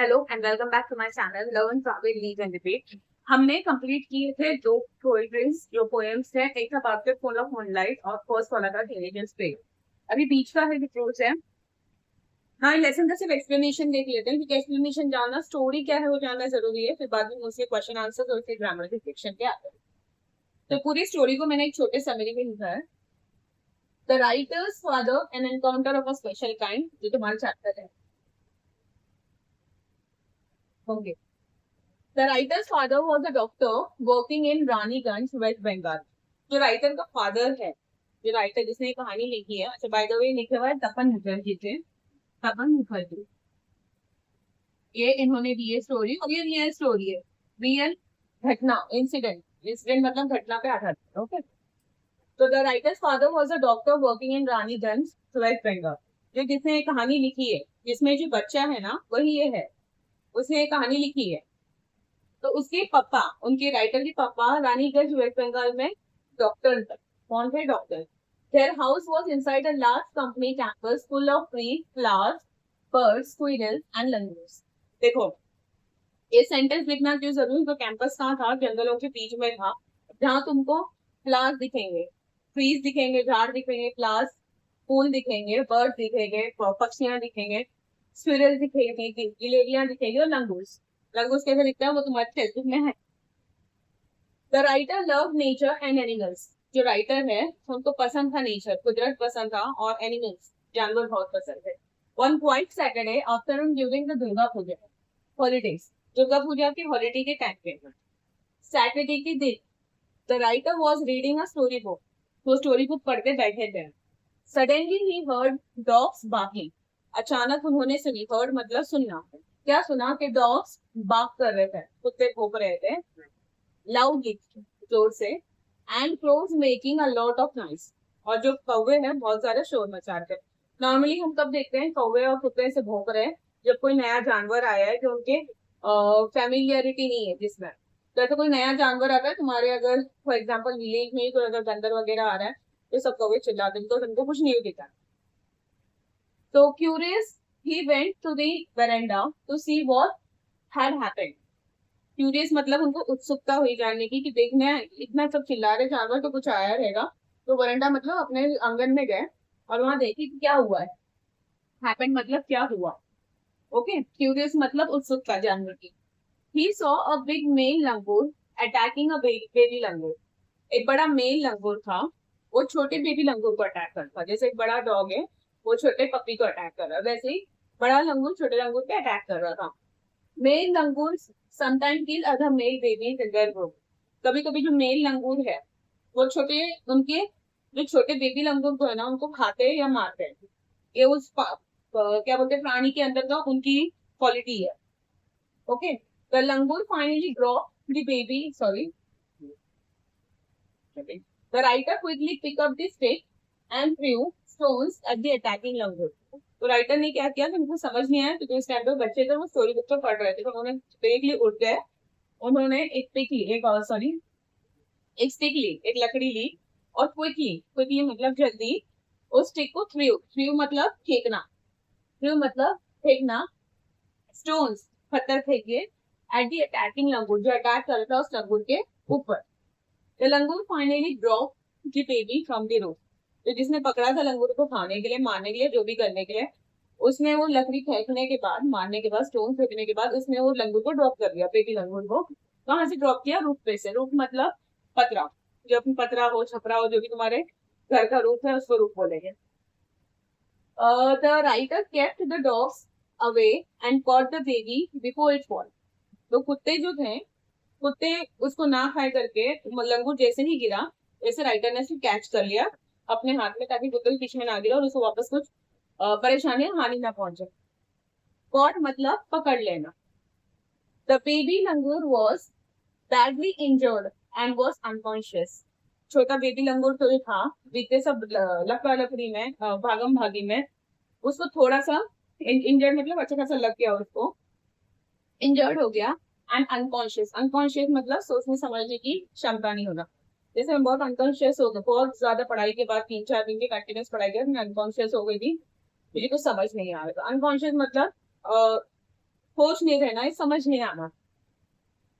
Hello and welcome back to my channel love and travel read and debate. हमने complete किए थे दो poetries जो पोएम्स है। एक था बास्केट फुल ऑफ मूनलाइट और फर्स्ट वाला था टीनेजर्स पे। अभी बीच का है रिप्रोच है। हाँ, लेसन का सिर्फ एक्सप्लेनेशन देख लेते हैं क्योंकि एक्सप्लेनेशन जानना, स्टोरी क्या है वो जानना जरूरी है। फिर बाद में मुझसे क्वेश्चन आंसर और फिर ग्रामर के सेक्शन पे आते हैं। तो पूरी स्टोरी को मैंने एक छोटे समरी में लिखा है। The writer's father N encounter of a special kind, जो तुम्हारा चैप्टर है होंगे। The writer's father was a doctor working in Raniganj, West Bengal. जो राइटर का फादर है, जो राइटर जिसने कहानी लिखी है, अच्छा बाय द वे लिखा हुआ है तपन मुखर्जी थे। तपन मुखर्जी, ये इन्होंने दी है स्टोरी और ये रियल स्टोरी है। रियल घटना, इंसिडेंट। इंसिडेंट मतलब घटना पे आधारित है। ओके, तो the writer's father was a doctor working in Raniganj, West Bengal. जो जिसने कहानी लिखी है, जिसमें जो बच्चा है ना वही ये है, उसने ये कहानी लिखी है। तो उसके पापा, उनके राइटर के पापा रानीगंज वेस्ट बंगाल में डॉक्टर थे। कौन थे? Doctor. Their house was inside a large company campus full of trees, flowers, birds, squirrels and langurs. देखो, ये सेंटेंस लिखना क्यों जरूरी? तो कैंपस कहाँ था? जंगलों के बीच में था, जहाँ तुमको फ्लावर्स दिखेंगे, ट्रीज दिखेंगे, झाड़ दिखेंगे, फ्लावर्स, फूल दिखेंगे, बर्ड दिखेंगे, पक्षियां दिखेंगे, स्क्विरल दिखेंगे, गिलेरियां दिखेंगी और लंगूर्स। लंगूर्स कैसे दिखता है वो तुम्हारे टेक्स्ट में है। The writer love nature and animals. जो राइटर है उनको पसंद था नेचर, कुदरत पसंद था, और एनिमल्स, जानवर बहुत पसंद है। One quiet Saturday afternoon during the Durga Puja holidays, Durga Puja के हॉलीडे के टाइम पे, सैटरडे के दिन, the writer was reading a story book. वो स्टोरी बुक पढ़ते बैठे थे। Suddenly he heard dogs barking. अचानक उन्होंने सुनी, हर्ड मतलब सुनना। क्या सुना? कि डॉग्स बार्क कर रहे थे, कुत्ते भौंक रहे थे लाउडली, जोर से, and crows making a lot of noise. और जो कौवे हैं बहुत ज्यादा शोर मचा रहे थे। नॉर्मली हम कब देखते हैं कौवे और कुत्ते से भौंक रहे हैं? जब कोई नया जानवर आया है जो उनके फेमिलियरिटी नहीं है जिसमें। जैसे कोई नया जानवर आता है तुम्हारे, अगर फॉर एग्जाम्पल विलेज में कोई अगर बंदर वगैरह आ रहा है तो सब कौवे चिल्लाते हैं, तो उनको कुछ नहीं दिखा। तो curious he went to the veranda to see what had happened. Curious मतलब उनको उत्सुकता हुई जानने की कि देखने इतना सब चिल्ला रहे जानवर तो कुछ आया रहेगा। तो वरंडा मतलब अपने आंगन में गए और वहां देखी कि क्या हुआ है। हैपेंड मतलब क्या हुआ। ओके, क्यूरियस मतलब उत्सुकता जानने की। He saw a big male langur attacking a baby langur. एक बड़ा मेल लंगूर था, वो छोटे बेबी लंगूर को अटैक कर रहा था। जैसे एक बड़ा डॉग है वो छोटे पपी को अटैक कर रहा है, वैसे ही बड़ा लंगूर छोटे लंगूर पे अटैक कर रहा था। Male langur sometime kill other male babies in their group. कभी कभी जो मेल लंगूर है वो छोटे, उनके जो छोटे बेबी लंगूर को है ना उनको खाते हैं या मारते हैं। ये उस क्या बोलते हैं प्राणी के अंदर का उनकी क्वालिटी है। Okay, the langur finally drop the baby, sorry, the writer quickly pick up the stick and threw stones at the attacking langur. तो राइटर ने क्या किया कि उनको समझ नहीं आया क्योंकि उस टाइम पे बच्चे थे, वो स्टोरी बुक तो पढ़ रहे थे, तो उन्होंने क्विकली उठ गए। उन्होंने एक पिक ली, एक सॉरी, एक स्टिक ली, एक लकड़ी ली, और क्विकली, क्विकली मतलब जल्दी, उस स्टिक को थ्रू, थ्रू मतलब फेंकना, थ्रू मतलब फेंकना, स्टोन्स पत्थर फेंके एट दी अटैकिंग लंगूर, जो अटैक कर रहा था उस लंगूर के ऊपर। The langur finally drop the baby from the roof. तो जिसने पकड़ा था लंगूर को खाने के लिए, मारने के लिए, जो भी करने के लिए, उसने वो लकड़ी फेंकने के बाद, मारने के बाद, स्टोन फेंकने के बाद उसने वो लंगूर को ड्रॉप कर दिया, बेबी लंगूर को। कहाँ से ड्रॉप किया? रूफ पे से। रूफ मतलब पतरा, जो अपनी पतरा हो, छपरा हो, जो भी तुम्हारे घर का रूफ है उसको रूफ बोलेंगे। The writer kept the dogs away and caught the baby before it fall. तो कुत्ते जो थे, कुत्ते उसको ना खाए करके लंगूर जैसे ही गिरा, वैसे राइटर ने उसे कैच कर लिया अपने हाथ में, ताकि कुत्ते बीच में ना गिरा और उसको वापस कुछ परेशानी हानि ना पहुंचे। कॉट मतलब पकड़ लेना। The baby langur was badly injured and was unconscious. छोटा बेबी लंगूर तो था, बीते सब लकड़ा लकड़ी में, भागम भागी में, उसको थोड़ा सा इंजर्ड मतलब अच्छा खासा लग गया, उसको इंजर्ड हो गया। एंड अनकॉन्शियस, अनकॉन्शियस मतलब सोचने समझने की क्षमता नहीं होना। जैसे मैं बहुत अनकॉन्शियस हो गया, बहुत ज्यादा पढ़ाई के बाद 3-4 दिन की कंटिन्यूस पढ़ाई के बाद मैं अनकॉन्शियस हो गई थी, मुझे कुछ समझ नहीं आ रहा था। अनकॉन्शियस मतलब होश नहीं रहना है, समझ नहीं आना।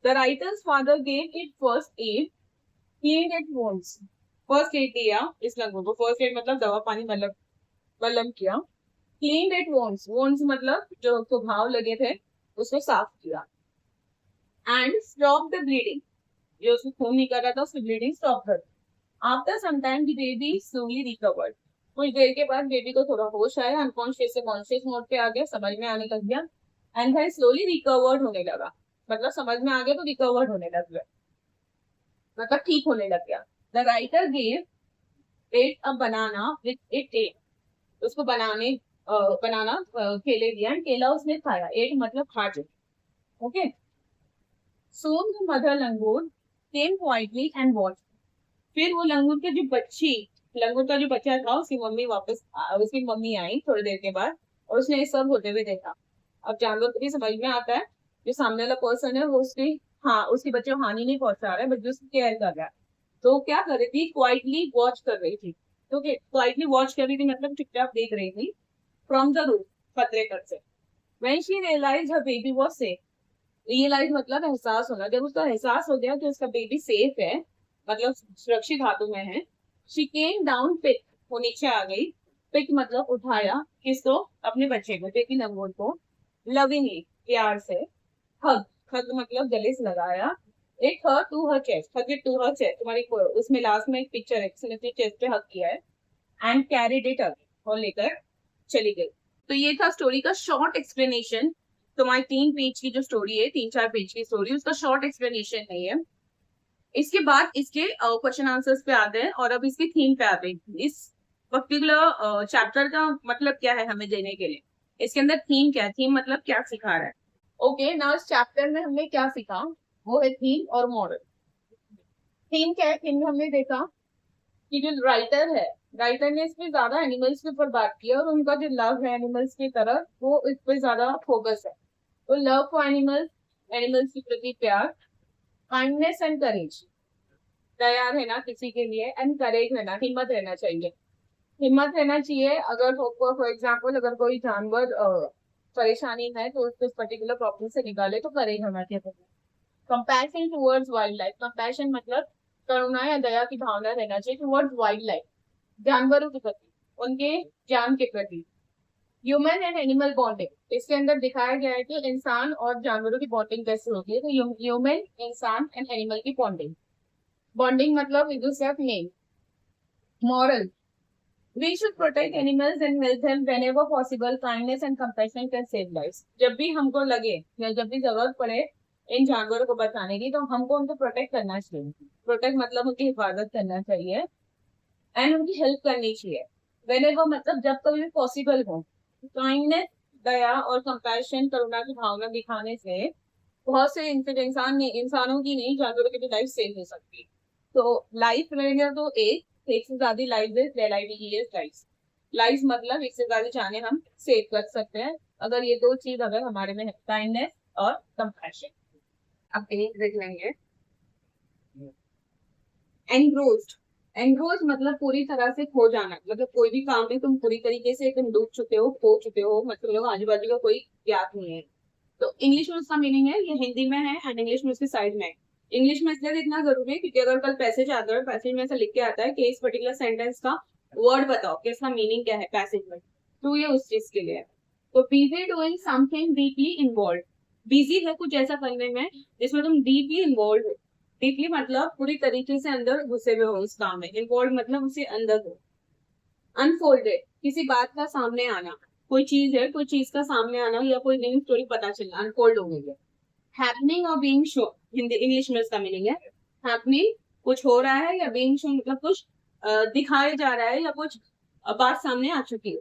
The writer's father gave it first aid, clean it वोन्स। First aid दिया इस लंगूर को, फर्स्ट एड मतलब दवा पानी मतलब मलम किया। क्लीन इट वोन्स, वोन्स मतलब जो उसको घाव लगे थे उसको साफ किया। एंड स्टॉप द ब्लीडिंग, जो उसको खून नहीं कर रहा था उसकी ब्लीडिंग स्टॉप कर। After some time the baby slowly recovered, कुछ देर के बाद बेबी को थोड़ा होश आया, अनकॉन्शियस से कॉन्शियस मोड पे आ गया, समझ में आने लग गया। एंड देन स्लोली रिकवर्ड होने लगा, मतलब समझ में आ गया तो रिकवर्ड होने लग गया, मतलब ठीक होने लग गया। The writer gave it a banana with it at, उसको बनाना केले दिया, केला उसने खाया, एट मतलब खा चुकी। Okay. Soon the mother langur came quietly and watch, फिर वो लंगूर के जो बच्ची, लंगूर का जो बच्चा था उसकी मम्मी उसकी मम्मी आई थोड़ी देर के बाद, और उसने ये सब होते हुए देखा। अब जानवर को भी समझ में आता है जो सामने वाला पर्सन है वो उसकी, हाँ उसके बच्चे को हानि नहीं पहुंचा रहा है बल्कि उसकी केयर कर रहा है। तो क्या कर रही थी, क्वाइटली वॉच कर रही थी। तो क्वाइटली वॉच कर रही थी मतलब चुपचाप देख रही थी, फ्रॉम द रूफ, खतरे कर से। When she realise her baby was safe, realise मतलब एहसास होना, जब उसका एहसास हो गया कि उसका बेबी सेफ है, मतलब सुरक्षित हाथों में है। शी केम डाउन पिक, वो नीचे आ गई। पिक मतलब उठाया, किसको, अपने बच्चे को, बेबी लंगूर को, लविंगली प्यार से। हग, हग मतलब गले से लगाया। एक her to her chest, hug it to her chest, तुम्हारी उसमें लास्ट में एक पिक्चर है, किसी ने अपनी चेस्ट पे हग किया है। एंड कैरिड इट अवे, और लेकर चली गई। तो ये था स्टोरी का शॉर्ट एक्सप्लेनेशन। तुम्हारी 3 पेज की जो स्टोरी है, 3-4 पेज की स्टोरी, उसका शॉर्ट एक्सप्लेनेशन है ये। इसके बाद इसके क्वेश्चन आंसर्स पे आते हैं और अब इसकी थीम पे आते हैं। इस पर्टिकुलर चैप्टर का मतलब क्या है हमें देने के लिए, इसके अंदर थीम क्या है, थीम मतलब क्या सिखा रहा है। ओके ना, इस चैप्टर में हमने क्या सीखा, वो है थीम और मॉरल। थीम क्या है, थीम में हमने देखा कि जो राइटर है, राइटर ने इसमें ज्यादा एनिमल्स के ऊपर बात की और उनका जो लव है एनिमल्स की तरफ वो इस पे ज्यादा फोकस है। तो लव फॉर एनिमल्स, एनिमल्स के प्रति प्यार, काइंडनेस एंड करेज, दया रहना किसी के लिए, एंड करेज रहना, हिम्मत रहना चाहिए। हिम्मत रहना चाहिए, अगर फॉर एग्जाम्पल अगर कोई जानवर परेशानी है तो उसको उस पर्टिकुलर प्रॉब्लम से निकाले तो करेज होना चाहिए। Compassion towards wild life, compassion मतलब करुणा या दया की भावना रहना चाहिए टुवर्ड्स वाइल्ड लाइफ, जानवरों के प्रति, उनके जान के प्रति। ह्यूमन एंड एनिमल बॉन्डिंग, इसके अंदर दिखाया गया है कि इंसान और जानवरों की बॉन्डिंग कैसे होती है। तो ह्यूमन, इंसान एंड एनिमल की बॉन्डिंग, बॉन्डिंग मतलब एक दूसरे का name. Moral, we should protect animals and help them whenever possible, kindness and compassion can save lives, जब भी हमको लगे या जब भी जरूरत पड़े इन जानवरों को बचाने की तो हमको उनको प्रोटेक्ट करना चाहिए। प्रोटेक्ट मतलब उनकी हिफाजत करना चाहिए एंड उनकी हेल्प करनी चाहिए। व्हेनेवर मतलब जब कभी भी पॉसिबल हो। काइंडनेस, दया और कंपैशन, करुणा की भावना दिखाने से बहुत से इंसानों की नहीं, जानवरों की भी लाइफ सेव हो सकती है। तो लाइफ रहेगा तो एक से ज्यादा लाइफ, लाइफ मतलब एक से ज्यादा जाने हम सेव कर सकते हैं अगर ये 2 चीज अगर हमारे में है, काइंडनेस और कंपैशन। अब एक देख लेंगे, एनग्रोस्ड, एनग्रोज मतलब पूरी तरह से खो जाना, मतलब कोई भी काम में तुम पूरी तरीके से एकदम डूब चुके हो, खो चुके हो, मतलब आजू बाजू का कोई ज्ञात नहीं है। तो इंग्लिश में उसका मीनिंग है, ये हिंदी में है एंड इंग्लिश में उसकी साइड में है। इंग्लिश में इसलिए देखना जरूरी है क्योंकि अगर कल पैसेज आता है, पैसेज में ऐसा लिख के आता है कि इस पर्टिकुलर सेंटेंस का वर्ड बताओ कि इसका मीनिंग क्या है पैसेज में, तो ये उस चीज के लिए है। तो busy doing something deeply involve, busy है कुछ ऐसा करने में जिसमें तुम डीपली इन्वॉल्व हो। डीपली मतलब पूरी तरीके से अंदर घुसे हुए हो उस काम में, इन्वॉल्व मतलब उससे अंदर हो। अनफोल्डेड, किसी बात का सामने आना, कोई चीज है, कोई चीज का सामने आना या कोई नई स्टोरी पता चलना, अनफोल्ड हो गई है। हैपनिंग और बीइंग शो, हिंदी इंग्लिश में इसका मीनिंग है हैपनिंग, कुछ हो रहा है, या बीइंग शो मतलब कुछ दिखाया जा रहा है या कुछ बात सामने आ चुकी है।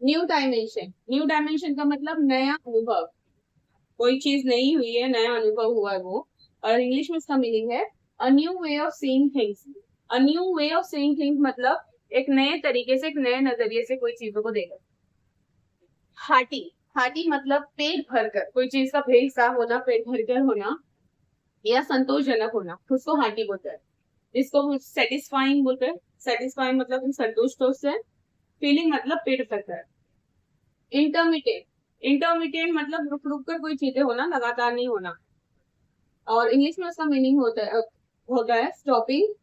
न्यू डायमेंशन, न्यू डायमेंशन का मतलब नया अनुभव, कोई चीज नई हुई है, नया अनुभव हुआ है वो। और इंग्लिश में इसका मीनिंग है a new way of seeing things, a new way of seeing things मतलब एक नए तरीके से, एक नए नजरिए से कोई चीजों को देखना। हार्टी, हार्टी मतलब पेट भरकर, कोई चीज का पेट साफ होना, पेट भरकर होना या संतोषजनक होना, उसको हार्टी बोलते हैं। इसको सेटिस्फाइंग बोलते हैं, सेटिस्फाइंग मतलब तुम संतुष्ट हो उससे। फीलिंग मतलब पेट भरकर। इंटरमीडिएट, इंटरमिटेंट मतलब रुक रुक कर कोई चीजें होना, लगातार नहीं होना। और इंग्लिश में उसका मीनिंग होता है स्टॉपिंग।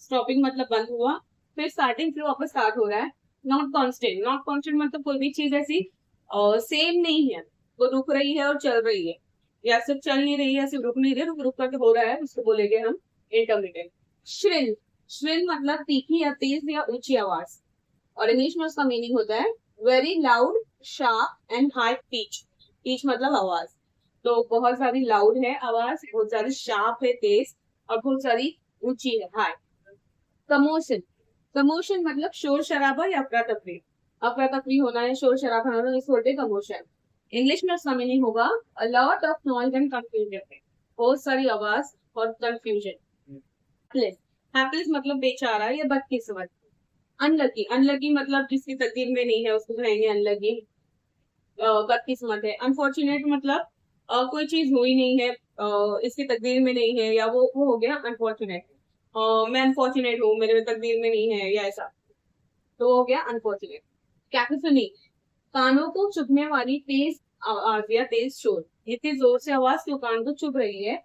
स्टॉपिंग मतलब बंद हुआ, फिर स्टार्टिंग, फिर वापस स्टार्ट हो रहा है। नॉट कॉन्स्टेंट, नॉट कॉन्स्टेंट मतलब कोई भी चीज ऐसी सेम नहीं है, वो रुक रही है और चल रही है, या सिर्फ चल नहीं रही है, सिर्फ रुक नहीं रही, रुक रुक करके हो रहा है, उसको बोलेंगे हम इंटरमिटेंट। श्रिल, श्रिल मतलब तीखी या तेज या ऊंची आवाज, और इंग्लिश में उसका मीनिंग होता है very loud, sharp and high pitch. Pitch मतलब आवाज, तो बहुत सारी लाउड है आवाज, बहुत सारी शार्प है तेज, और बहुत सारी ऊंची है हाई। कमोशन, कमोशन मतलब शोर शराबा या अफरा तफरी, अफरा तफरी होना है, शोर शराबा होना, इसको बोलते हैं कमोशन। इंग्लिश में उसका मीनिंग होगा अ lot of noise and confusion, बहुत सारी आवाज और कंफ्यूजन। हैप्पीनेस मतलब बेचारा या बदकिस्मत। अनलकी, अनलकी मतलब जिसकी तकदीर में नहीं है उसको कहेंगे अनलकी, बदकिस्मत है। अनफॉर्चुनेट मतलब कोई चीज हुई नहीं है, इसकी तकदीर में नहीं है, या वो हो गया अनफॉर्चुनेट। मैं अनफॉर्चुनेट हूँ, मेरे तकदीर में नहीं है, या ऐसा, तो हो गया अनफॉर्चुनेट। कैकोफोनी, कानों को चुभने वाली तेज आवाज या तेज शोर, इतनी जोर से आवाज जो कान को चुभ रही है।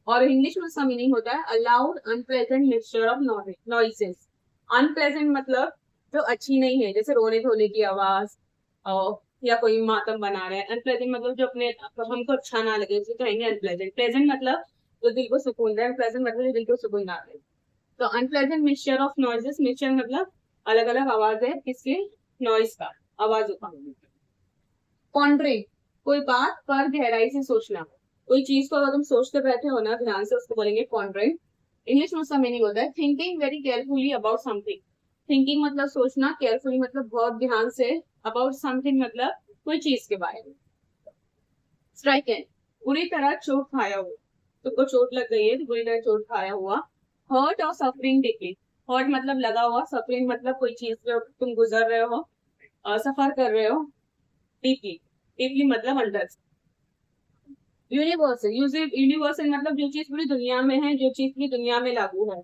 और इंग्लिश में उसका मीनिंग होता है a loud unpleasant mixture of noises. Unpleasant मतलब जो अच्छी नहीं है, जैसे रोने धोने की आवाज, या कोई मातम बना रहा है। अनप्लेजेंट मतलब जो अपने हमको अच्छा ना लगे उसे कहेंगे अनप्लेजेंट। प्लेजेंट मतलब जो दिल को सुकून दे, अनप्लेजेंट मतलब जो दिल को सुकून ना दे। तो unpleasant mixture of noises, mixture मतलब अलग अलग आवाज है किसके, नॉइज का, आवाजों का। पॉन्डरिंग, कोई बात पर गहराई से सोचना, कोई चीज को अगर तुम सोचते बैठे हो ना ध्यान से, उसको बोलेंगे पॉन्डरिंग। इंग्लिश में उसका मीनिंग होता है thinking very carefully about something. Thinking मतलब सोचना, केयरफुली मतलब बहुत ध्यान से, अबाउट समथिंग मतलब कोई चीज के बारे में। स्ट्राइकन, बुरी तरह चोट खाया हुआ, तुमको चोट लग गई है तो बुरी तरह चोट खाया हुआ। हर्ट और सफरिंग डीपली, हर्ट मतलब लगा हुआ, सफरिंग मतलब कोई चीज पे तुम गुजर रहे हो, सफर कर रहे हो। डीपली, डीपली मतलब अंदर से। यूनिवर्सल, यूनिवर्सल मतलब जो चीज पूरी दुनिया में है, जो चीज पूरी दुनिया में लागू है।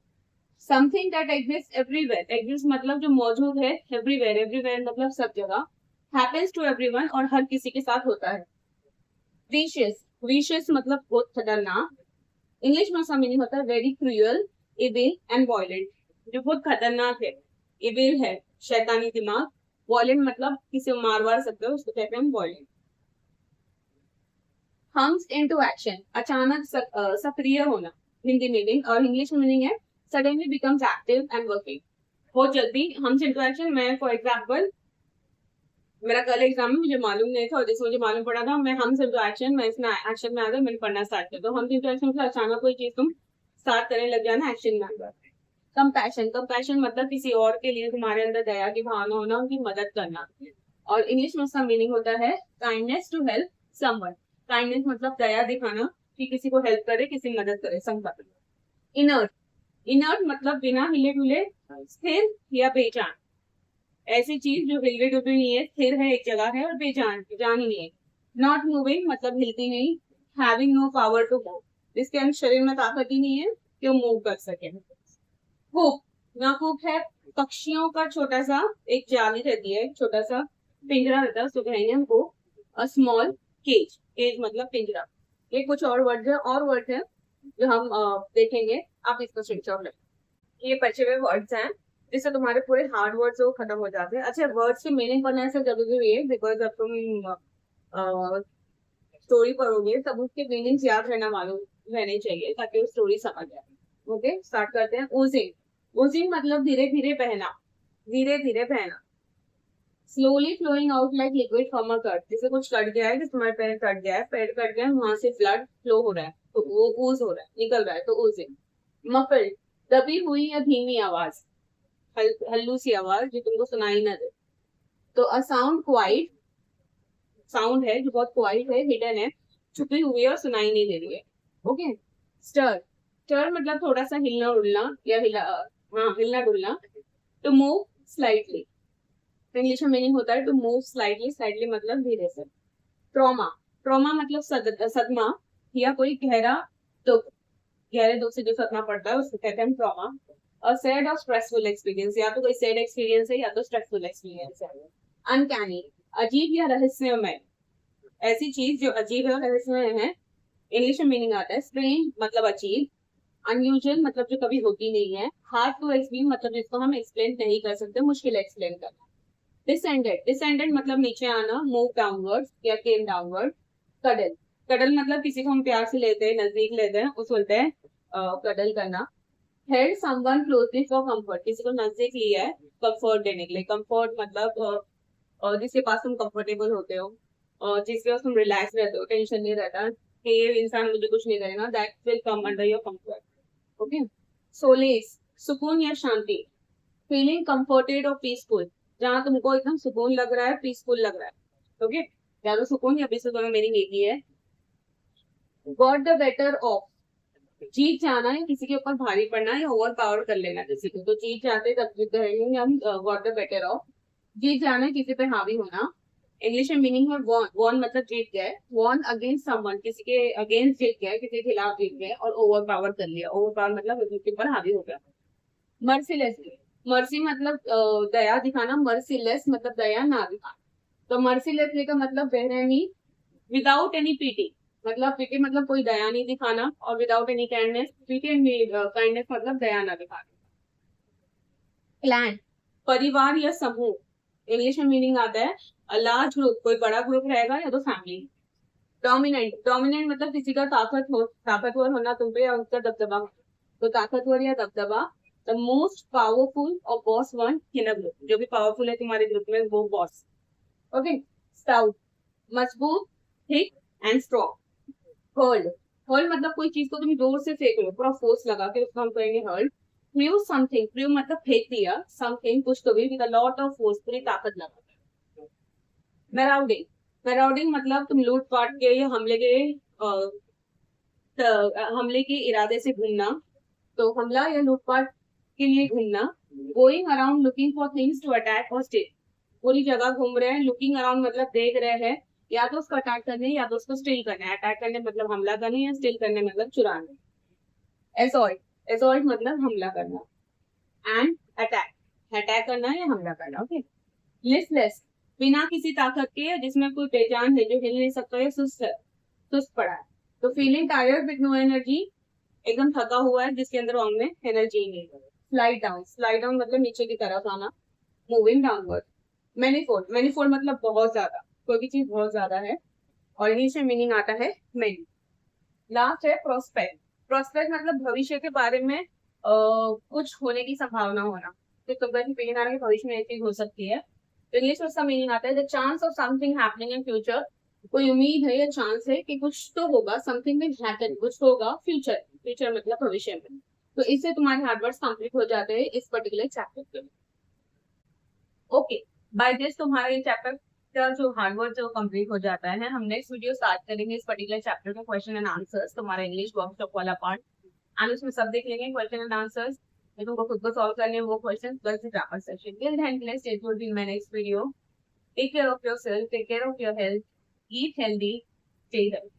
Something that exist everywhere, exist मतलब जो मौजूद है, एवरीवेयर, एवरीवेयर मतलब सब जगह। हैपेंस टू एवरीवन और हर किसी के साथ होता है। विशियस, विशियस मतलब बहुत खतरनाक। इंग्लिश में उसका मीनिंग होता है very cruel, evil and violent, जो बहुत खतरनाक है। इविल है शैतानी दिमाग, वॉयलेंट मतलब किसी को मार वार सकते हो, उसको कहते हैं वॉयलेंट। हम्स इनटू एक्शन, अचानक सक्रिय होना, हिंदी मीनिंग, और इंग्लिश में मीनिंग है suddenly becomes active and working, बहुत जल्दी। हम्स इनटू एक्शन, मैं फॉर एग्जांपल मेरा कल एग्जाम में मुझे मालूम नहीं था, और जैसे मुझे मालूम पड़ा था, मैं हम्स इनटू एक्शन, मैं इसमें एक्शन में आ गया, मैंने पढ़ना स्टार्ट किया। तो हम्स इनटू एक्शन मतलब अचानक कोई चीज तुम स्टार्ट करने लग जाना, एक्शन में आ गया। कंपैशन, कंपैशन मतलब किसी और के लिए तुम्हारे अंदर दया की भावना होना, उनकी मदद करना। और इंग्लिश में उसका मीनिंग होता है kindness to help someone. Kindness मतलब दया दिखाना, कि किसी को हेल्प करे, किसी मदद करे, संपर्क। इनर्ट, इनर्ट मतलब बिना हिले डुले, स्थिर या बेजान, ऐसी चीज जो हिले डुली नहीं है, स्थिर है, एक जगह है, और बेजान, जान ही नहीं है। नॉट मूविंग मतलब हिलती नहीं। Having no power to move, जिसके अंदर शरीर में ताकत ही नहीं है कि वो मूव कर सके। हुक, ना हुक है पक्षियों का छोटा सा एक जाली रहती है, छोटा सा पिंजरा रहता है, उसको कहेंगे हमको अ स्मॉल केज। केज मतलब पिंजरा। ये कुछ और वर्ड है, और वर्ड है जो हम देखेंगे, आप इसका स्क्रीनशॉट लें। ये बचे हुए वर्ड्स हैं जिससे तुम्हारे पूरे हार्ड वर्ड्स वो खत्म हो जाते हैं। अच्छा, वर्ड्स की मीनिंग पढ़ना ऐसा जरूरी नहीं है, बिकॉज अब तुम स्टोरी पढ़ोगे तब उसके मीनिंग्स याद रहना मालूम रहने चाहिए, ताकि वो स्टोरी समझ जाए। ओके, स्टार्ट करते हैं। ओजिंग, ओजिंग मतलब धीरे धीरे बहना, धीरे धीरे बहना। Slowly flowing out like liquid from a cut, जैसे कुछ कट गया है, जैसे तुम्हारे पैर कट गया है, पैर कट गया है, वहां से ब्लड फ्लो हो रहा है, तो वो ऊज हो रहा है, निकल रहा है, तो ओजिंग। मफल्ड, दबी हुई या धीमी आवाज, हल्लू सी आवाज जो तुमको सुनाई ना दे। तो अ साउंड क्वाइट, साउंड है जो बहुत क्वाइट है, हिडन है, छुपी हुई है और सुनाई नहीं दे रही है। ओके। स्टर, स्टर मतलब थोड़ा सा हिलना उड़ना, या हाँ हिलना डुलना। टू मूव स्लाइटली, इंग्लिश में मीनिंग होता है टू मूव स्लाइटली, स्लाइटली मतलब धीरे से। ट्रॉमा, ट्रॉमा मतलब सदमा या कोई गहरा दुख, गहरे दुख से जो सदमा पड़ता है उसको कहते हैं ट्रॉमा। और सैड और स्ट्रेसफुल एक्सपीरियंस, या तो कोई सैड एक्सपीरियंस है या तो स्ट्रेसफुल एक्सपीरियंस है। अनकैनी, अजीब या रहस्यमय, ऐसी चीज जो अजीब है और रहस्यमय है। इंग्लिश में मीनिंग आता है स्ट्रेंज मतलब अजीब, अनयूजुअल मतलब जो कभी होती नहीं है, हार्ड टू एक्सप्लेन मतलब जिसको हम एक्सप्लेन नहीं कर सकते, मुश्किल एक्सप्लेन करना। डिसेंडेड, डिसेंडेड मतलब नीचे आना, मूव डाउनवर्ड या केम डाउनवर्ड। कडल, कडल मतलब किसी को हम प्यार से लेते हैं, नजदीक लेते हैं, उस बोलते हैं कडल करना। Held someone closely for comfort, किसी को नजदीक लिया है कंफर्ट देने के लिए। कंफर्ट मतलब जिसके पास तुम कंफर्टेबल होते हो और जिसके पास तुम रिलैक्स रहते हो, टेंशन नहीं रहता कि ये इंसान मुझे कुछ नहीं करेगा, that will come under your comfort. Okay. Solace, सुकून या शांति, फीलिंग कंफर्टेड और पीसफुल, जहां तुमको एकदम सुकून लग रहा है, पीसफुल लग रहा है। ओके, या तो सुकून या पीसफुल दोनों मीनिंग एक ही है। गॉट द बेटर ऑफ, जीत जाना है, किसी के ऊपर भारी पड़ना है या ओवर पावर कर लेना किसी को, तो जीत जाते तब जीत कहेंगे हम गॉट द बेटर ऑफ। जीत जाना है, किसी पे हावी होना। इंग्लिश में मीनिंग है वॉन, वॉन मतलब जीत गए, वॉन अगेंस्ट समवन, किसी के अगेंस्ट जीत गए, किसी के खिलाफ जीत गए, और ओवर पावर कर लिया, ओवर पावर मतलब किसी के ऊपर हावी हो गया। मर्सीलेसली, मर्सी मतलब दया दिखाना, मर्सीलेस मतलब दया ना दिखाना। तो मर्सीलेसली का मतलब बेरहमी, विदाउट एनी पीटी मतलब पीटी मतलब कोई दया नहीं दिखाना, और without any kindness, PT and kindness मतलब दया ना दिखाना। क्लैन, परिवार या समूह, इंग्लिश में मीनिंग आता है लार्ज ग्रुप, कोई बड़ा ग्रुप रहेगा या तो फैमिली। डोमिनेंट, डोमिनेंट मतलब किसी का ताकतवर होना तुम पे या उसका दबदबा होना, तो ताकतवर या दबदबा। द मोस्ट पावरफुल और boss one in a group, जो भी पावरफुल है तुम्हारे ग्रुप में वो बॉस। ओके। स्टाउट, मजबूत, thick and strong. Hurled, hurled मतलब कोई चीज को तुम जोर से फेंक रहे हो, पूरा फोर्स लगा के उसको हम कहेंगे हर्ल्ड। फ्यू समथिंग, फ्यू मतलब फेंक दिया, समथिंग कुछ तो भी, with a lot of force, पूरी ताकत लगा। मैराउडिंग, मैराउडिंग मतलब तुम लूट पाट के या हमले के इरादे से घूमना, तो हमला या लूटपाट के लिए घूमना। Going around looking for things to attack और स्टील, पूरी जगह घूम रहे हैं, लुकिंग अराउंड मतलब देख रहे हैं, या तो उसको अटैक करने या तो उसको स्टील करना है। अटैक करने मतलब हमला करने, या स्टील करने मतलब चुराना। एसॉल्ट, एसॉल्ट मतलब हमला करना, एंड अटैक, अटैक करना या हमला करना। ओके। लिस्टलेस, बिना किसी ताकत के या जिसमें कोई पहचान है, जो हिल नहीं सकता या सुस्त है, सुस्त पड़ा है। तो feeling tired with no energy, एकदम थका हुआ है जिसके अंदर में एनर्जी नहीं है। स्लाइड डाउन, स्लाइड डाउन मतलब नीचे की तरफ आना, मूविंग डाउनवर्ड। मैनीफोल्ड, मैनीफोल्ड मतलब बहुत ज्यादा, कोई भी चीज बहुत ज्यादा है, और इंग्लिश में मीनिंग आता है मेनी। लास्ट है प्रोस्पेक्ट, प्रोस्पेक्ट मतलब भविष्य के बारे में कुछ होने की संभावना होना, तो तुम की पीढ़ी के भविष्य में एक चीज हो सकती है। तो इंग्लिश में उसका मीनिंग आता है the chance of something happening in future, कोई उम्मीद है या चांस है कि कुछ तो होगा, समथिंग विल हैपन, कुछ होगा फ्यूचर, फ्यूचर मतलब भविष्य में। तो इससे तुम्हारे हार्डवर्ड्स कंप्लीट हो जाते हैं इस पर्टिकुलर चैप्टर के। ओके, बाय दिस तुम्हारा ये चैप्टर का जो हार्डवर्ड जो कंप्लीट हो जाता है। हम नेक्स्ट वीडियो स्टार्ट करेंगे इस पर्टिकुलर चैप्टर का क्वेश्चन एंड आंसर्स, तुम्हारा इंग्लिश वर्कशॉप वाला पार्ट, एंड उसमें सब देख लेंगे क्वेश्चन एंड आंसर्स, तुमको खुद को सॉल्व करने वो question plus grammar section. Till then please stay tuned in my next video. Take care of yourself, take care of your health, eat healthy, stay healthy.